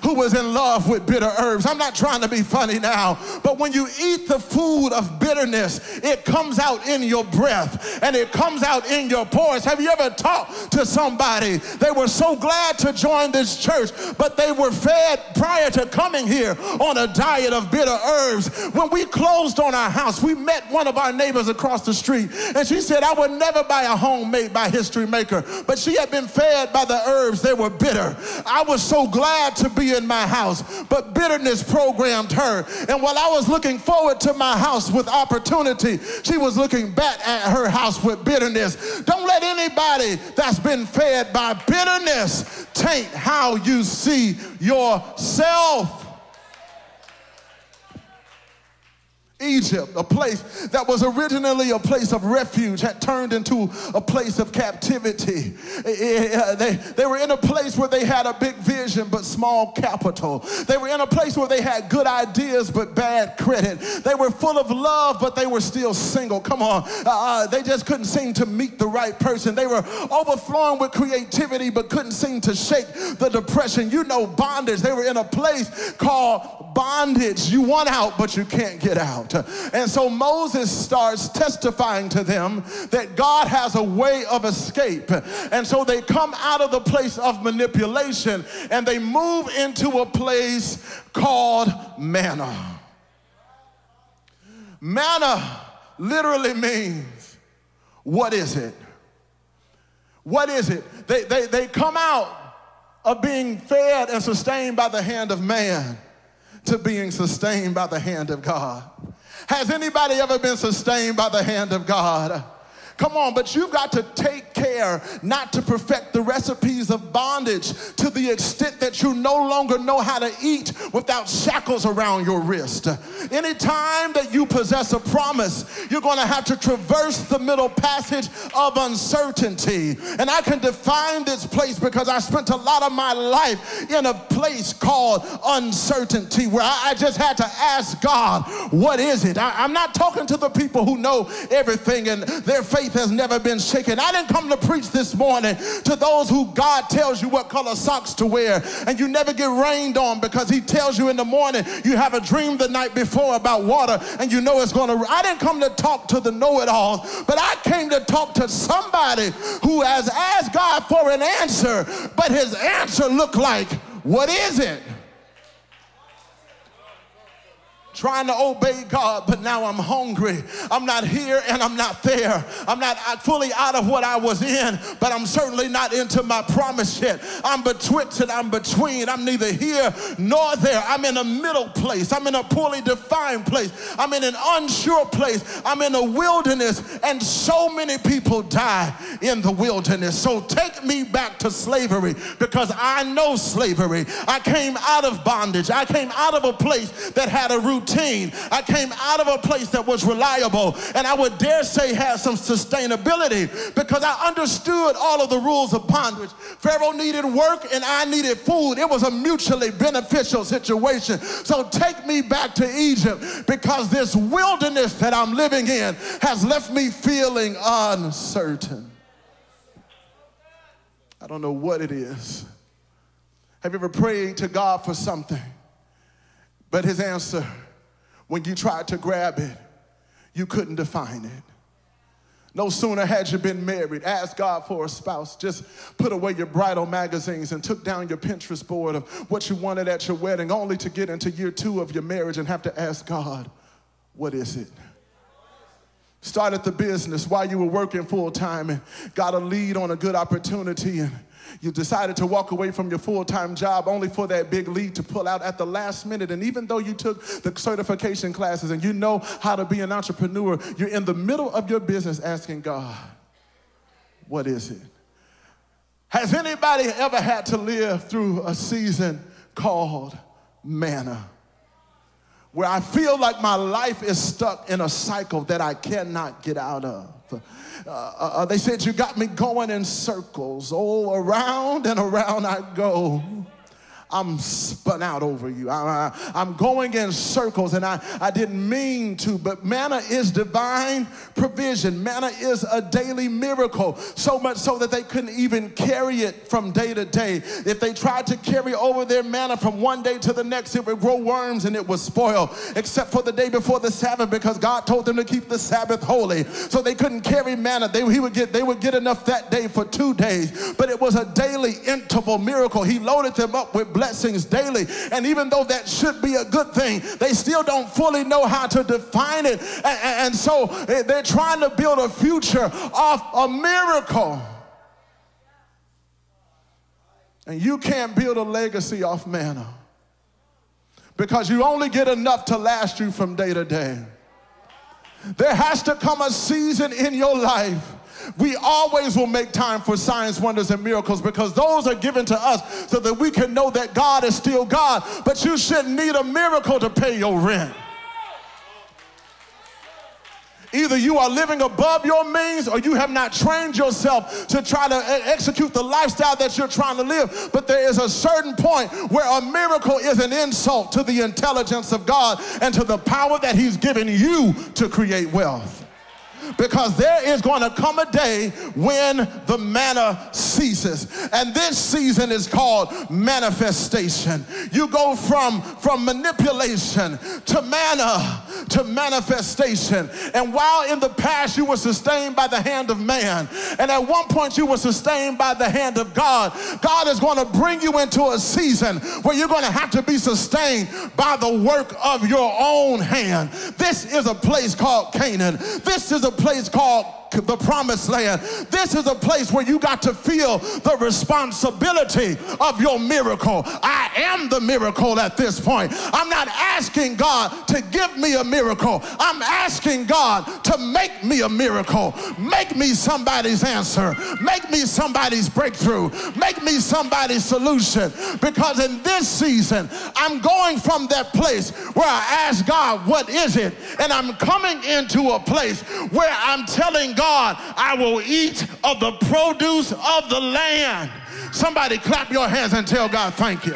who was in love with bitter herbs? I'm not trying to be funny now, but when you eat the food of bitterness, it comes out in your breath and it comes out in your pores. Have you ever talked to somebody? They were so glad to join this church, but they were fed prior to coming here on a diet of bitter herbs. When we closed on our house, we met one of our neighbors across the street, and she said, I would never buy a home made by History Maker, but she had been fed by the herbs. They were bitter. I was so glad to be in my house, but bitterness programmed her. And while I was looking forward to my house with opportunity, she was looking back at her house with bitterness. Don't let anybody that's been fed by bitterness taint how you see yourself. Egypt, a place that was originally a place of refuge, had turned into a place of captivity. They were in a place where they had a big vision but small capital. They were in a place where they had good ideas but bad credit. They were full of love, but they were still single. Come on. They just couldn't seem to meet the right person. They were overflowing with creativity but couldn't seem to shake the depression. You know, bondage. They were in a place called bondage. You want out, but you can't get out. And so Moses starts testifying to them that God has a way of escape. And so they come out of the place of manipulation and they move into a place called manna. Manna literally means, what is it? What is it? They come out of being fed and sustained by the hand of man to being sustained by the hand of God. Has anybody ever been sustained by the hand of God? Come on, but you've got to take care not to perfect the recipes of bondage to the extent that you no longer know how to eat without shackles around your wrist. Anytime that you possess a promise, you're going to have to traverse the middle passage of uncertainty. And I can define this place because I spent a lot of my life in a place called uncertainty, where I just had to ask God, what is it? I'm not talking to the people who know everything and their faith has never been shaken. I didn't come to preach this morning to those who God tells you what color socks to wear and you never get rained on because he tells you in the morning you have a dream the night before about water and you know it's going to. I didn't come to talk to the know-it-alls, but I came to talk to somebody who has asked God for an answer, but his answer looked like, what is it? Trying to obey God, but now I'm hungry. I'm not here and I'm not there. I'm not fully out of what I was in, but I'm certainly not into my promise yet. I'm betwixt and I'm between. I'm neither here nor there. I'm in a middle place. I'm in a poorly defined place. I'm in an unsure place. I'm in a wilderness, and so many people die in the wilderness. So take me back to slavery, because I know slavery. I came out of bondage. I came out of a place that had a routine. I came out of a place that was reliable, and I would dare say had some sustainability, because I understood all of the rules of bondage. Pharaoh needed work and I needed food. It was a mutually beneficial situation. So take me back to Egypt, because this wilderness that I'm living in has left me feeling uncertain. I don't know what it is. Have you ever prayed to God for something, but his answer, when you tried to grab it, you couldn't define it? No sooner had you been married, asked God for a spouse, just put away your bridal magazines and took down your Pinterest board of what you wanted at your wedding, only to get into year 2 of your marriage and have to ask God, what is it? Started the business while you were working full-time and got a lead on a good opportunity, and you decided to walk away from your full-time job only for that big lead to pull out at the last minute. And even though you took the certification classes and you know how to be an entrepreneur, you're in the middle of your business asking God, what is it? Has anybody ever had to live through a season called manna, where I feel like my life is stuck in a cycle that I cannot get out of. They said, you got me going in circles. Oh, around and around I go. I'm spun out over you. I'm going in circles, and I didn't mean to, but manna is divine provision. Manna is a daily miracle, so much so that they couldn't even carry it from day to day. If they tried to carry over their manna from one day to the next, it would grow worms and it would spoil, except for the day before the Sabbath, because God told them to keep the Sabbath holy. So they couldn't carry manna. They would get enough that day for 2 days, but it was a daily interval miracle. He loaded them up with blessings daily, and even though that should be a good thing, they still don't fully know how to define it, and so they're trying to build a future off a miracle. And you can't build a legacy off manna, because you only get enough to last you from day to day. There has to come a season in your life. We always will make time for signs, wonders, and miracles, because those are given to us so that we can know that God is still God. But you shouldn't need a miracle to pay your rent. Either you are living above your means, or you have not trained yourself to try to execute the lifestyle that you're trying to live. But there is a certain point where a miracle is an insult to the intelligence of God and to the power that He's given you to create wealth. Because there is going to come a day when the manna ceases. And this season is called manifestation. You go from manipulation to manna to manifestation. And while in the past you were sustained by the hand of man, and at one point you were sustained by the hand of God, God is going to bring you into a season where you're going to have to be sustained by the work of your own hand. This is a place called Canaan. This is a place called the promised land. This is a place where you got to feel the responsibility of your miracle. I am the miracle at this point. I'm not asking God to give me a miracle. I'm asking God to make me a miracle. Make me somebody's answer. Make me somebody's breakthrough. Make me somebody's solution. Because in this season, I'm going from that place where I ask God, what is it? And I'm coming into a place where I'm telling God, I will eat of the produce of the land. Somebody clap your hands and tell God thank you.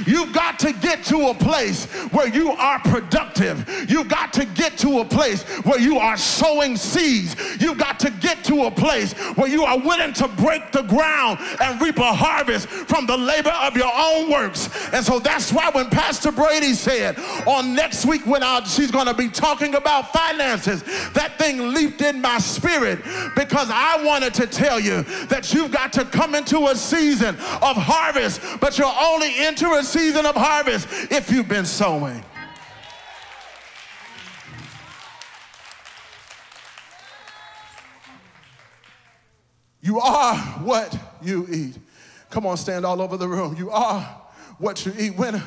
You've got to get to a place where you are productive. You've got to get to a place where you are sowing seeds. You've got to get to a place where you are willing to break the ground and reap a harvest from the labor of your own works. And so that's why when Pastor Brady said on next week when she's going to be talking about finances, that thing leaped in my spirit, because I wanted to tell you that you've got to come into a season of harvest, but you'll only enter a season of harvest if you've been sowing. You are what you eat. Come on, stand all over the room. You are what you eat. When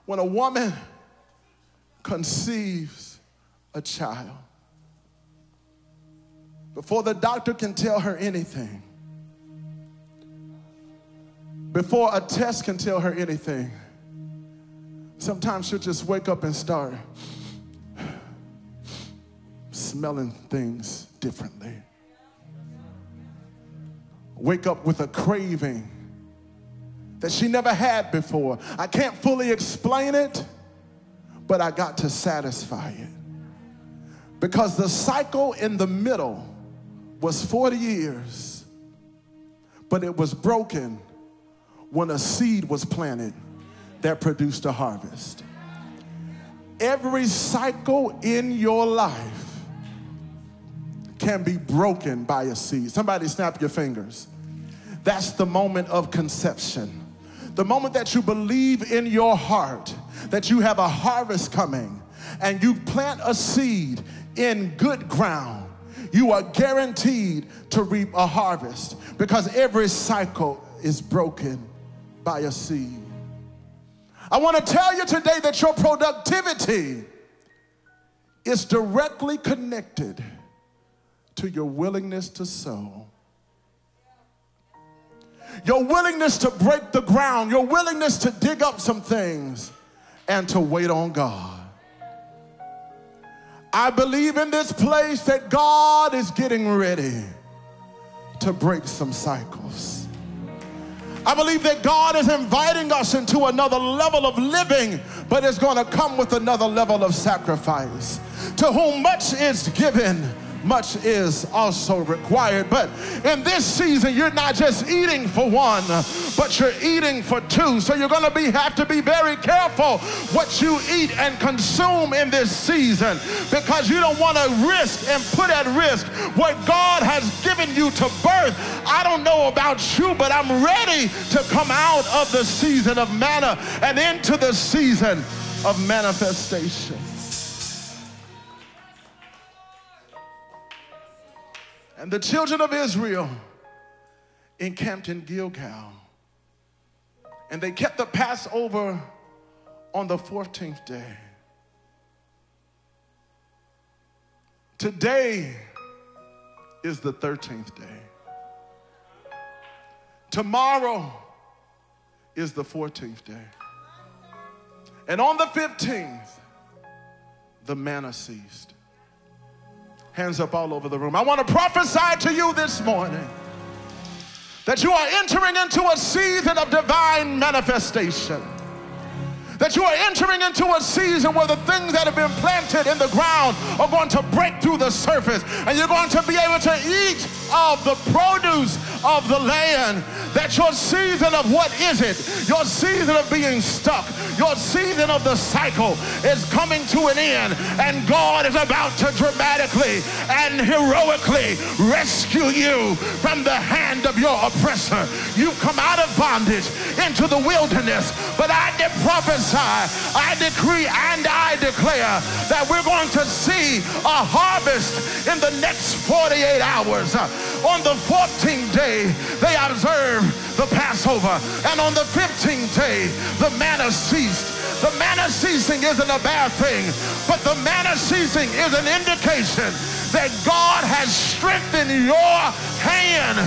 a woman conceives a child, before the doctor can tell her anything, before a test can tell her anything, sometimes she'll just wake up and start smelling things differently. Wake up with a craving that she never had before. I can't fully explain it, but I got to satisfy it. Because the cycle in the middle was 40 years, but it was broken when a seed was planted that produced a harvest. Every cycle in your life can be broken by a seed. Somebody snap your fingers. That's the moment of conception. The moment that you believe in your heart that you have a harvest coming and you plant a seed in good ground, you are guaranteed to reap a harvest, because every cycle is broken by a seed. I want to tell you today that your productivity is directly connected to your willingness to sow. your willingness to break the ground, your willingness to dig up some things and to wait on God. I believe in this place that God is getting ready to break some cycles. I believe that God is inviting us into another level of living, but it's going to come with another level of sacrifice. To whom much is given, much is also required. But in this season, you're not just eating for one, but you're eating for two. So you're going to have to be very careful what you eat and consume in this season, because you don't want to risk and put at risk what God has given you to birth. I don't know about you, but I'm ready to come out of the season of manna and into the season of manifestation. And the children of Israel encamped in Gilgal, and they kept the Passover on the 14th day. Today is the 13th day. Tomorrow is the 14th day. And on the 15th, the manna ceased. Hands up all over the room. I want to prophesy to you this morning that you are entering into a season of divine manifestation. That you are entering into a season where the things that have been planted in the ground are going to break through the surface, and you're going to be able to eat of the produce of the land. That your season of what is it? Your season of being stuck, your season of the cycle is coming to an end, and God is about to dramatically and heroically rescue you from the hand of your oppressor. You've come out of bondage into the wilderness, but I did prophesy, I decree, and I declare that we're going to see a harvest in the next 48 hours. On the 14th day, they observed the Passover, and on the 15th day, the manna ceased. The manna ceasing isn't a bad thing, but the manna ceasing is an indication that God has strengthened your hand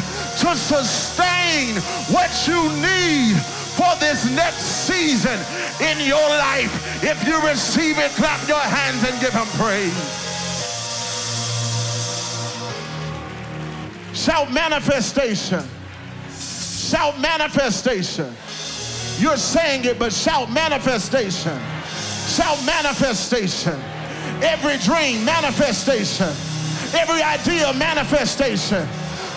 to sustain what you need for this next season in your life. If you receive it, clap your hands and give him praise. Shout manifestation. Shout manifestation. You're saying it, but shout manifestation. Shout manifestation. Every dream, manifestation. Every idea, manifestation.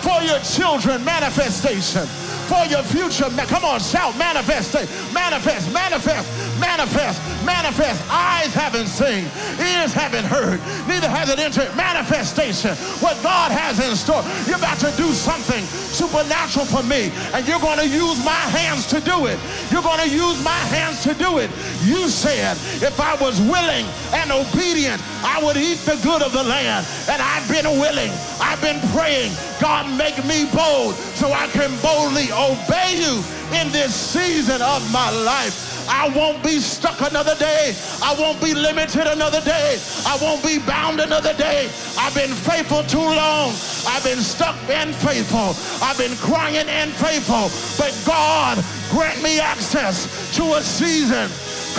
For your children, manifestation. For your future, come on, shout manifestation. Manifest, manifest, manifest, manifest. Eyes haven't seen, ears haven't heard, neither has it entered. Manifestation, what God has in store. You're about to do something supernatural for me, and you're going to use my hands to do it. You're going to use my hands to do it. You said if I was willing and obedient, I would eat the good of the land. And I've been willing. I've been praying. God, make me bold so I can boldly obey you in this season of my life. I won't be stuck another day. I won't be limited another day. I won't be bound another day. I've been faithful too long. I've been stuck and faithful. I've been crying and faithful. But God, grant me access to a season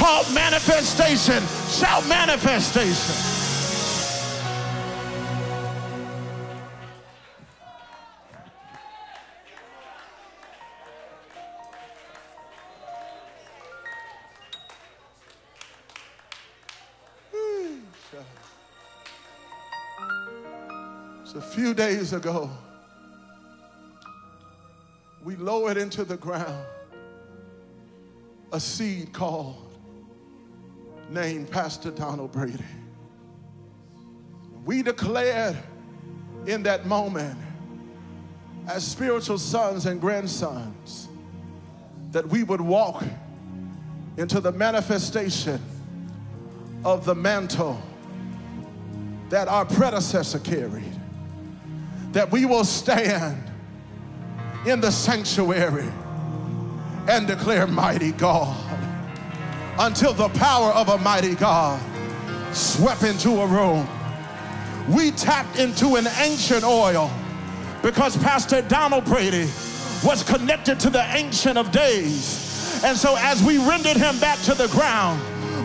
called manifestation. Shout manifestation. A few days ago, we lowered into the ground a seed named Pastor Donald Brady. We declared in that moment, as spiritual sons and grandsons, that we would walk into the manifestation of the mantle that our predecessor carried. That we will stand in the sanctuary and declare mighty God until the power of a mighty God swept into a room. We tapped into an ancient oil because Pastor Donald Brady was connected to the Ancient of Days. And so as we rendered him back to the ground,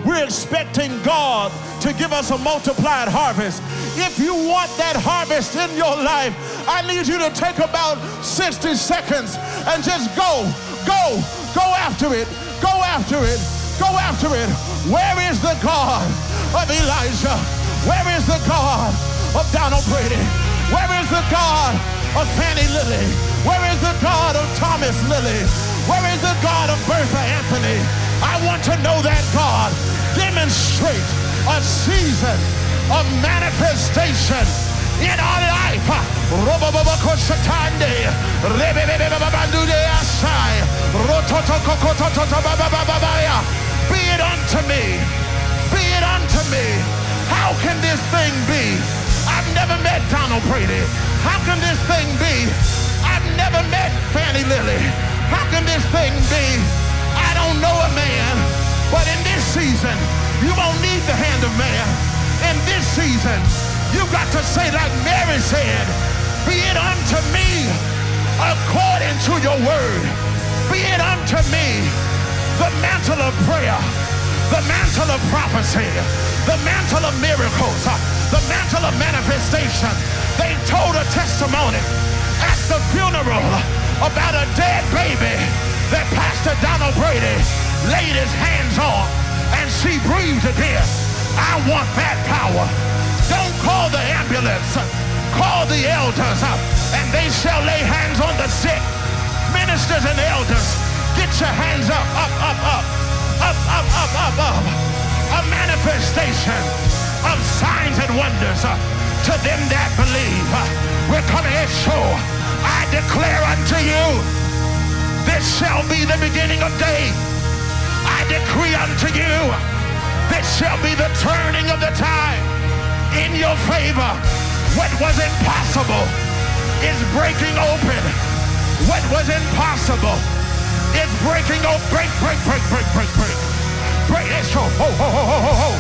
we're expecting God to give us a multiplied harvest. If you want that harvest in your life, I need you to take about 60 seconds and just go after it, go after it, go after it. Where is the God of Elijah? Where is the God of Donald Brady? Where is the God of Fannie Lilly? Where is the God of Thomas Lilly? Where is the God of Bertha Anthony? I want to know that God. Demonstrate a season of manifestation in our life. Be it unto me. Be it unto me. How can this thing be? I've never met Donald Brady. How can this thing be? I've never met Fannie Lilly. How can this thing be? I don't know a man, but in this season, you won't need the hand of man. In this season, you got to say like Mary said, be it unto me according to your word. Be it unto me the mantle of prayer, the mantle of prophecy, the mantle of miracles, the mantle of manifestation. They told a testimony at the funeral about a dead baby that Pastor Donald Brady laid his hands on and she breathed again. I want that power. Don't call the ambulance. Call the elders and they shall lay hands on the sick. Ministers and elders, get your hands up, up, up, up, up, up, up, up, up. A manifestation of signs and wonders to them that believe. We're coming at show. I declare unto you, this shall be the beginning of day. I decree unto you, this shall be the turning of the tide in your favor. What was impossible is breaking open. What was impossible is breaking open. Break, break, break, break, break, break. Break. Let's go. Ho, ho, ho, ho, ho, ho.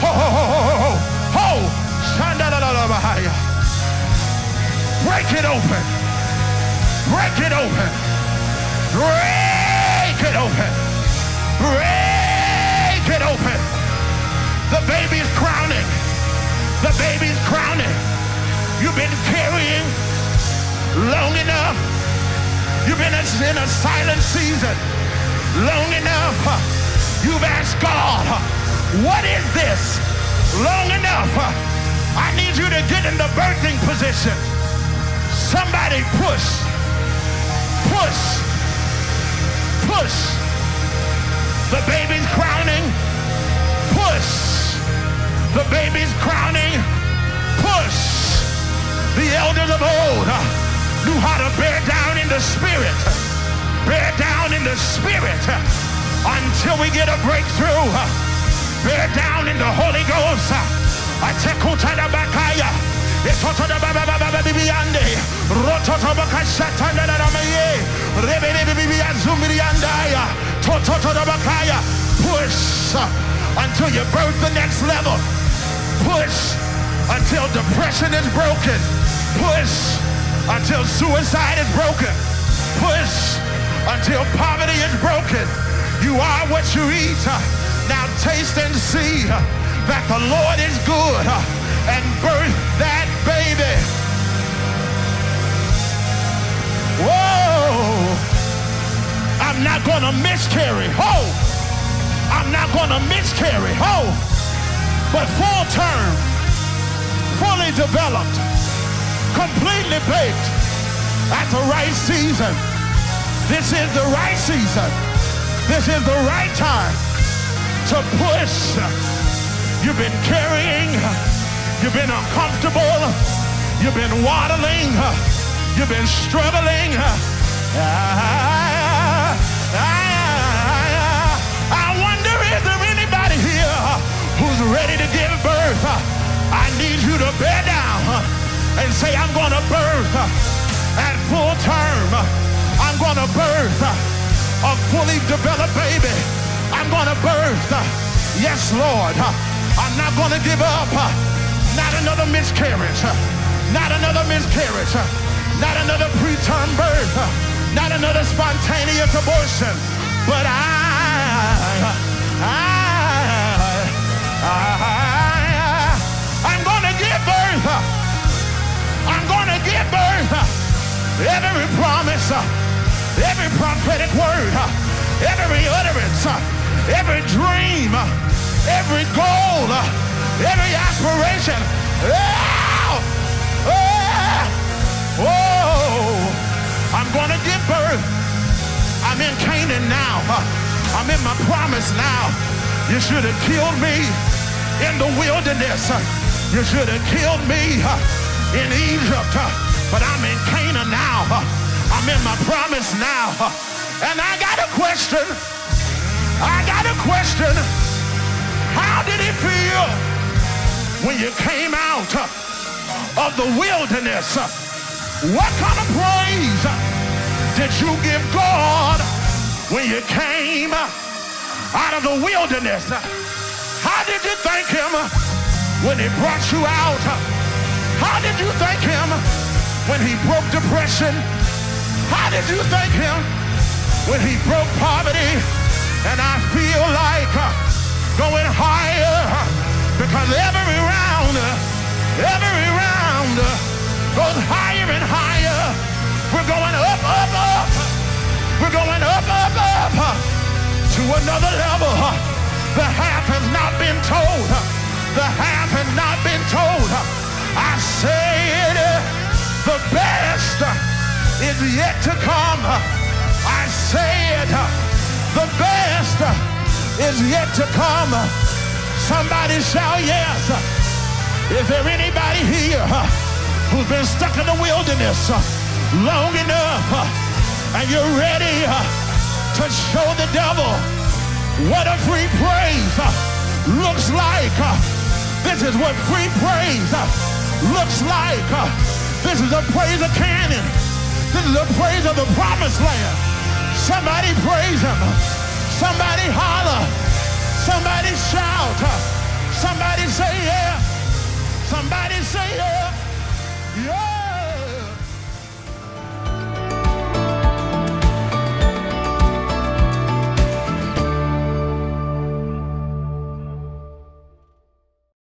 Ho, ho, ho, ho, ho, ho. Shandalalalabahaya. Break it open. Break it open. Break it open. Break it open. The baby's crowning. The baby's crowning. You've been carrying long enough. You've been in a silent season long enough. You've asked God, what is this? Long enough. I need you to get in the birthing position. Somebody push. Push. Push. The baby's crowning. Push. The baby's crowning. Push. The elders of old knew how to bear down in the spirit. Bear down in the spirit until we get a breakthrough. Bear down in the Holy Ghost. Push until you birth the next level. Push until depression is broken. Push until suicide is broken. Push until poverty is broken. You are what you eat. Now taste and see that the Lord is good, and birth that baby. Whoa! I'm not gonna miscarry. Oh! I'm not gonna miscarry. Oh! But full term, fully developed, completely baked at the right season. This is the right season. This is the right time to push. You've been carrying. You've been uncomfortable. You've been waddling. You've been struggling. I wonder if there anybody here who's ready to give birth. I need you to bear down and say, I'm going to birth at full term. I'm going to birth a fully developed baby. I'm going to birth. Yes, Lord. I'm not going to give up. Not another miscarriage. Not another miscarriage. Not another preterm birth. Not another spontaneous abortion, but I'm going to give birth. I'm going to give birth. Every promise, every prophetic word, every utterance, every dream, every goal, every aspiration. I'm going to give birth. I'm in Canaan now. I'm in my promise now. You should have killed me in the wilderness. You should have killed me in Egypt. But I'm in Canaan now. I'm in my promise now. And I got a question. How did it feel when you came out of the wilderness? What kind of praise did you give God when you came out of the wilderness? How did you thank him when he brought you out? How did you thank him when he broke depression? How did you thank him when he broke poverty? And I feel like going higher, because every round goes higher and higher. We're going up, up, up. We're going up, up, up to another level. The half has not been told. The half has not been told. I said the best is yet to come. I said the best is yet to come. Somebody shout yes. Is there anybody here who's been stuck in the wilderness long enough and you're ready to show the devil what a free praise looks like? This is what free praise looks like. This is the praise of Cannan. This is the praise of the promised land. Somebody praise him. Somebody holler. Somebody shout. Somebody say yeah. Somebody say yeah. Yeah.